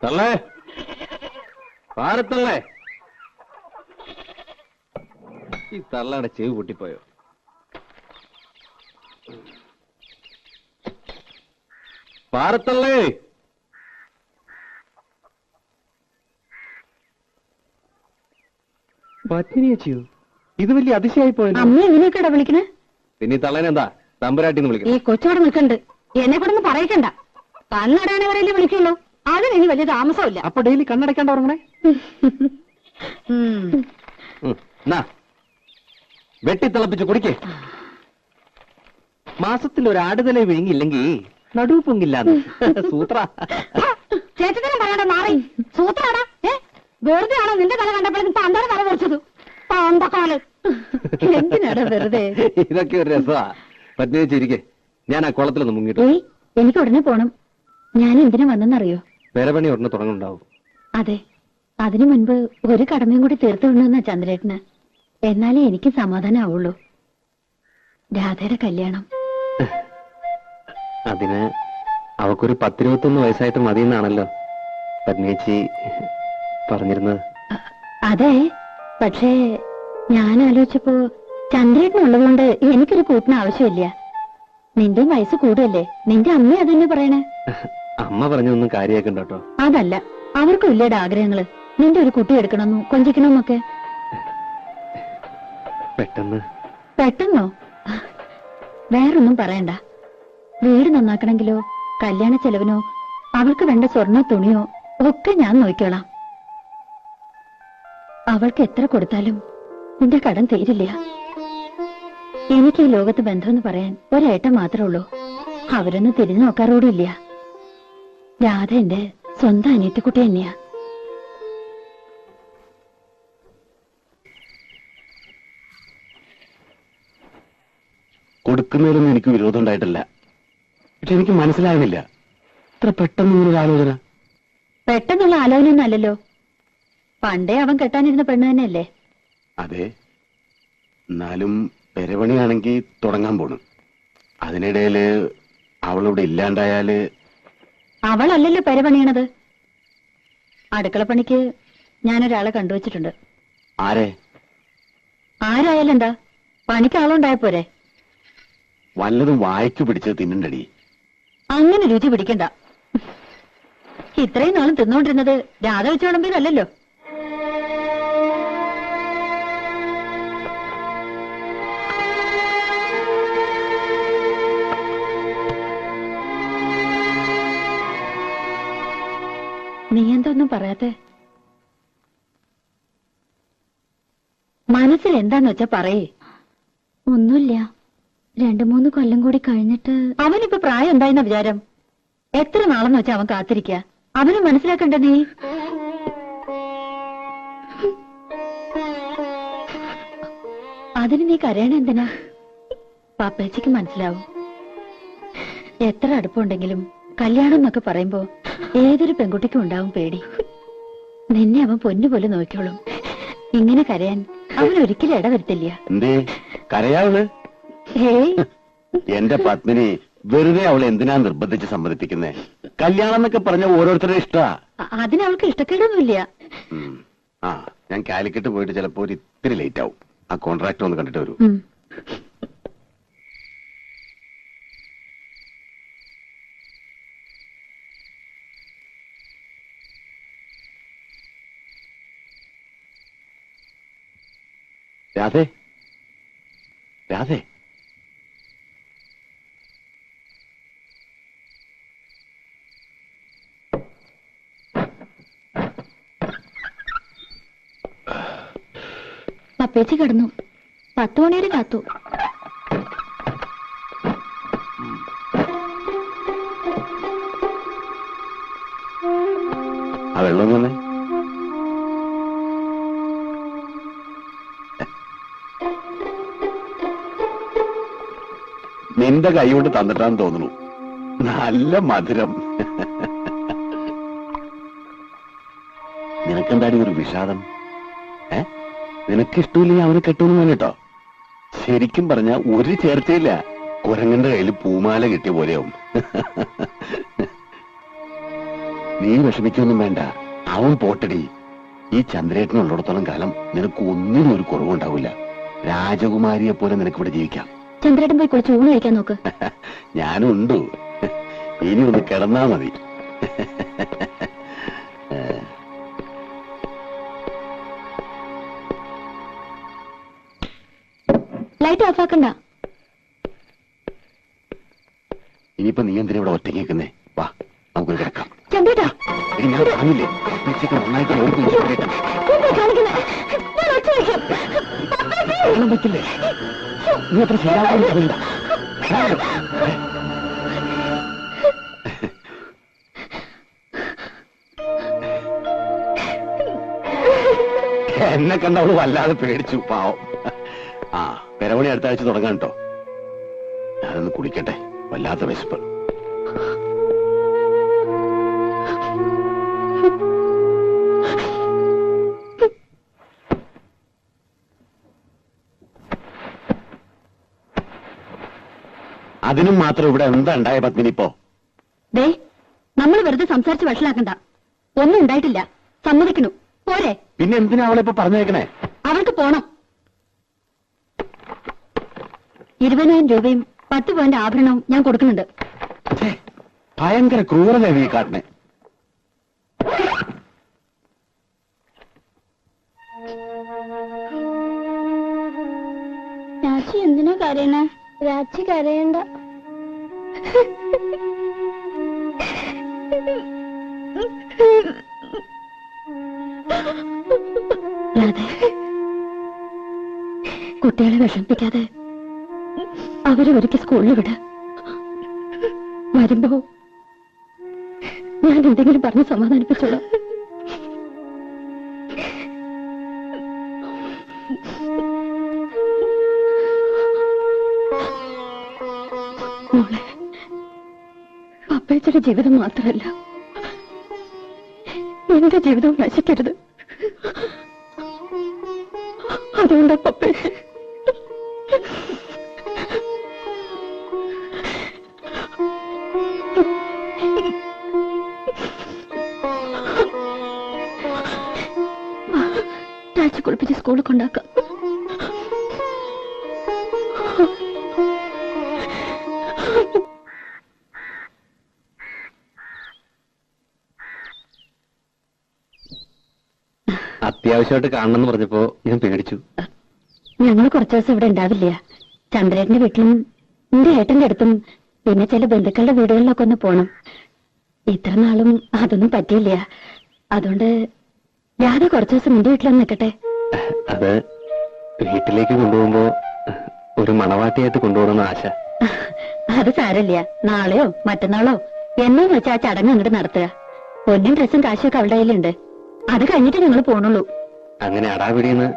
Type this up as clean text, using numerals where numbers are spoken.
തള്ളേ, പാരത്തള്ളേ. ഈ തള്ളയുടെ ചെവി പൊട്ടിപ്പോയോ? പാരത്തള്ളേ. പത്നിയോ? ഇത് വലിയ അതിശയായി പോയല്ലോ. അമ്മ എങ്ങനെയൊക്കെയാ വിളിക്കണേ? പിന്നെ തള്ളേനെന്താ തമ്പുരാട്ടിന്ന് വിളിക്കണം? ഈ കൊച്ചോടെ നിൽക്കണ്ട്, എന്നെ കൂടെ ഒന്ന് പറയിക്കണ്ട. കണ്ണടയാണവരല്ലേ വിളിക്കുള്ളൂ, അതിനി വലിയ താമസമില്ല. അപ്പൊ ഡെയിലി കണ്ണടയ്ക്കാണ്ട് ഉറങ്ങണേ. വെട്ടിത്തിളപ്പിച്ച് കുടിക്കേ. മാസത്തിൽ ഒരു ആടുതല വിഴുങ്ങില്ലെങ്കിൽ നടുവ് പൊങ്ങില്ലാന്ന് സൂത്ര. ചേട്ടത്തിനും പറയണ്ട, മാറി സൂത്രാടാ. വെറുതെ ആണോ നിന്റെ തല കണ്ടപ്പോഴും പണ്ടാണ് തല കുറച്ചത്? പണ്ടക്കാലം എന്തിനാടാ വെറുതെ? ഇതൊക്കെ ഒരു രസമാ. പത്നി വെച്ചിരിക്കെ, ഞാൻ ആ കുളത്തിലൊന്ന് മുങ്ങിട്ടു. എനിക്ക് ഉടനെ പോണം. ഞാൻ എന്തിനാ വന്നെന്നറിയോ? പേരപണി ഉടനെ തുടങ്ങുന്നുണ്ടാവും. അതെ, അതിനു മുൻപ് ഒരു കടമയും കൂടി തീർത്തു വിടണമെന്നാ ചന്ദ്രേട്ടന്. എന്നാലേ എനിക്ക് സമാധാനം ആവുള്ളൂ. രാധയുടെ കല്യാണം. അതിന് അവക്കൊരു 10-21 വയസ്സായിട്ട് മതിയെന്നാണല്ലോ പത്നിയേച്ചി പറഞ്ഞിരുന്നത്. അതെ, പക്ഷേ ഞാൻ ആലോചിച്ചപ്പോ ചന്ദ്രേട്ടനുള്ളതുകൊണ്ട് എനിക്കൊരു കൂട്ടിന് ആവശ്യമില്ല. നിന്റെ വയസ്സ് കൂടുതല്ലേ, നിന്റെ അമ്മ അതന്നെ പറയണേ. അമ്മ പറഞ്ഞൊന്നും കാര്യമാക്കണ്ട കേട്ടോ. അതല്ല, അവർക്കും ഇല്ലേടെ ആഗ്രഹങ്ങള്, നിന്റെ ഒരു കുട്ടി എടുക്കണമെന്നും കൊഞ്ചിക്കണമെന്നൊക്കെ. പെട്ടെന്നോ? വേറൊന്നും പറയണ്ട. വീട് നന്നാക്കണമെങ്കിലോ കല്യാണ ചെലവിനോ അവൾക്ക് വേണ്ട സ്വർണ്ണ തുണിയോ ഒക്കെ ഞാൻ നോക്കിക്കോളാം. അവൾക്ക് എത്ര കൊടുത്താലും നിന്റെ കടം തീരില്ല. എനിക്ക് ഈ ലോകത്ത് ബന്ധമെന്ന് പറയാൻ ഒരേട്ടം മാത്രമേ ഉള്ളൂ. അവരൊന്നും തിരിഞ്ഞു നോക്കാറോടില്ല. രാധ എന്റെ സ്വന്തം അനിയത്തിക്കുട്ടി തന്നെയാ. കൊടുക്കുന്നതിലൊന്നും എനിക്ക് വിരോധം ഉണ്ടായിട്ടില്ല. പക്ഷെ എനിക്ക് മനസ്സിലാകുന്നില്ല, ഇത്ര പെട്ടെന്ന് ആലോചന. പെട്ടെന്നുള്ള ആലോചനയൊന്നും അല്ലല്ലോ. പണ്ടേ അവൻ കെട്ടാനിരുന്ന പെണ്ണ് തന്നെയല്ലേ? അതെ, എന്നാലും പെരപണിയാണെങ്കിൽ തുടങ്ങാൻ പോണു. അതിനിടയില് അവളിവിടെ ഇല്ലാണ്ടായാല്. അവളല്ലല്ലോ പെരപണിയണത്. അടുക്കളപ്പണിക്ക് ഞാനൊരാളെ കണ്ടുവച്ചിട്ടുണ്ട്. ആരെ? ആരായാലും എന്താ, പണിക്ക് ആളുണ്ടായ പോരെ? വല്ലതും വായിച്ചു പിടിച്ചത് തിന്നണ്ടടി. അങ്ങനെ രുചി പിടിക്കണ്ട. ഇത്രയും നാളും തിന്നുകൊണ്ടിരുന്നത് രാധ വെച്ച് വിളമ്പിയതല്ലോ. നീ എന്തൊന്നും പറയാത്തെ? മനസ്സിൽ എന്താന്ന് വെച്ചാ പറയേ. ഒന്നുമില്ല, 2-3 കൊല്ലം കൂടി കഴിഞ്ഞിട്ട്. അവനിപ്പോ പ്രായം എന്തായെന്ന വിചാരം? എത്ര നാളെന്ന് വെച്ചാ അവൻ കാത്തിരിക്ക? അവന് മനസ്സിലാക്കണ്ട നീ? അതിന് നീ കരയണ എന്തിനാ? പാപ്പേച്ചിക്ക് മനസ്സിലാവും. എത്ര അടുപ്പുണ്ടെങ്കിലും കല്യാണം എന്നൊക്കെ പറയുമ്പോ ഏതൊരു പെൺകുട്ടിക്കും ഉണ്ടാവും പേടി. നിന്നെ അവൻ പൊന്നുപോലെ നോക്കിയോളും. ഇങ്ങനെ കരയാൻ അവൻ ഒരിക്കലും ഇടവരുത്തില്ല. കരയാവള്? എന്റെ പത്മിനി വെറുതെ അവളെ എന്തിനാ നിർബന്ധിച്ച് സമ്മതിപ്പിക്കുന്നേ? കല്യാണം എന്നൊക്കെ പറഞ്ഞ ഓരോരുത്തരുടെ ഇഷ്ടാ. അതിനവൾക്ക് ഇഷ്ടക്കേടൊന്നുമില്ല. ആ, ഞാൻ കാലിക്കറ്റ് പോയിട്ട് ചിലപ്പോ ഒരു ഇത്തിരി ലേറ്റ് ആവും. ആ കോൺട്രാക്ടർ ഒന്ന് കണ്ടിട്ട് വരൂ. രാധേ, രാധേ, പപ്പേച്ചി കിടന്നു. 10 മണി വരെ കാത്തു. ആ വെള്ളം തന്നെ. നിന്റെ കൈ കൊണ്ട് തന്നിട്ടാന്ന് തോന്നുന്നു. നല്ല മധുരം. നിനക്കെന്താടി ഒരു വിഷാദം? നിനക്കിഷ്ടമില്ലെങ്കിൽ അവനെ കെട്ടുമെന്ന് പറഞ്ഞിട്ടോ. ശരിക്കും പറഞ്ഞ ഒരു ചേർച്ചയില്ല. കുരങ്ങന്റെ കയ്യിൽ പൂമാല കിട്ടിയ പോലെയാവും. നീ വിഷമിക്കൊന്നും വേണ്ട, അവൻ പോട്ടടി. ഈ ചന്ദ്രേട്ടനുള്ളിടത്തോളം കാലം നിനക്ക് ഒന്നിനും ഒരു കുറവുണ്ടാവില്ല. രാജകുമാരിയെ പോലെ നിനക്ക് ഇവിടെ ജീവിക്കാം. ചന്ദ്രേട്ടൻ പോയി കുളിച്ച് ഊണ് കഴിക്കാൻ നോക്ക്. ഞാനും ഉണ്ട്. ഇനി ഒന്ന് കിടന്നാ മതി. ലൈറ്റ് ഓഫ് ആക്കണ്ട. ഇനിയിപ്പോ നീ എന്തിനാ ഇവിടെ ഒറ്റയ്ക്ക് നിൽക്കുന്നേ? വാ, നമുക്കൊരു കിടക്കാം. ചന്ദ്രേട്ടാ, ഇനി ഞാൻ പറഞ്ഞില്ലേ, ഉച്ചയ്ക്ക് നന്നായിട്ട് ഓർമ്മ പറ്റില്ലേ? നീ അത്ര ശരിയാവില്ല. എന്നെ കണ്ടവള് വല്ലാതെ പേടിച്ചു, പാവം. ആ, പെരവണി അടുത്ത ആഴ്ച തുടങ്ങാൻ കേട്ടോ. ഞാനൊന്ന് കുളിക്കട്ടെ, വല്ലാത്ത വിശപ്പ്. അതിനും മാത്രം ഇവിടെ എന്താ ഉണ്ടായ പത്മിനി ഇപ്പോ? ദേ, നമ്മൾ വെറുതെ സംസാരിച്ച് വഷളാക്കണ്ട. ഒന്നും ഉണ്ടായിട്ടില്ല, സമ്മതിക്കണു. പോരെ? പിന്നെ എന്തിനാ അവളെ ഇപ്പൊ പറഞ്ഞേക്കണേ? അവൾക്ക് പോണം. 20,000 രൂപയും 10 പവന്റെ ആഭരണവും ഞാൻ കൊടുക്കുന്നുണ്ട്. ഭയങ്കര ക്രൂരത നീ കാട്ടണേ. രാജി എന്തിനാ കരയണേ? രാജി കരയണ്ട. കുട്ടികളെ വിഷമിപ്പിക്കാതെ അവരെ ഒരുക്കി സ്കൂളിൽ വിട. വരുമ്പോ ഞാൻ എന്തെങ്കിലും പറഞ്ഞ് സമാധാനിപ്പിച്ചോളാം. മോളെ, പപ്പേച്ചയുടെ ജീവിതം മാത്രമല്ല, എന്റെ ജീവിതവും നശിക്കരുത്. അതുകൊണ്ടാ പപ്പേച്ച രാജി കുളിപ്പിച്ച് സ്കൂളിൽ കൊണ്ടാക്കാം. അത്യാവശ്യമായിട്ട് കാണണമെന്ന് പറഞ്ഞപ്പോ ഞാൻ പേടിച്ചു. ഞങ്ങൾ കുറച്ചു ദിവസം ഇവിടെ ഉണ്ടാവില്ല. ചന്ദ്രേട്ടന്റെ വീട്ടിലും എന്റെ ഏട്ടന്റെ അടുത്തും പിന്നെ ചില ബന്ധുക്കളുടെ വീടുകളിലൊക്കെ ഒന്ന് പോണം. ഇത്ര നാളും അതൊന്നും പറ്റിയില്ല. അതുകൊണ്ട് രാധ കുറച്ചു ദിവസം എന്റെ വീട്ടിലൊന്ന് നിൽക്കട്ടെ. അത് വീട്ടിലേക്ക് കൊണ്ടുപോകുമ്പോ ഒരു മണവാട്ടിയായിട്ട് കൊണ്ടുപോകണമെന്ന് ആശ. അത് സാരല്ല, നാളെയോ മറ്റന്നാളോ എന്നു വെച്ചാൽ ആ ചടങ്ങ് അങ്ങോട്ട് നടത്തുക. പൊന്നും ഡ്രസ്സും കാശും ഒക്കെ അവളുടെ കയ്യിലുണ്ട്. അത് കഴിഞ്ഞിട്ട് ഞങ്ങൾ പോണുള്ളൂ. അങ്ങനെ അടാപിടിയെന്ന്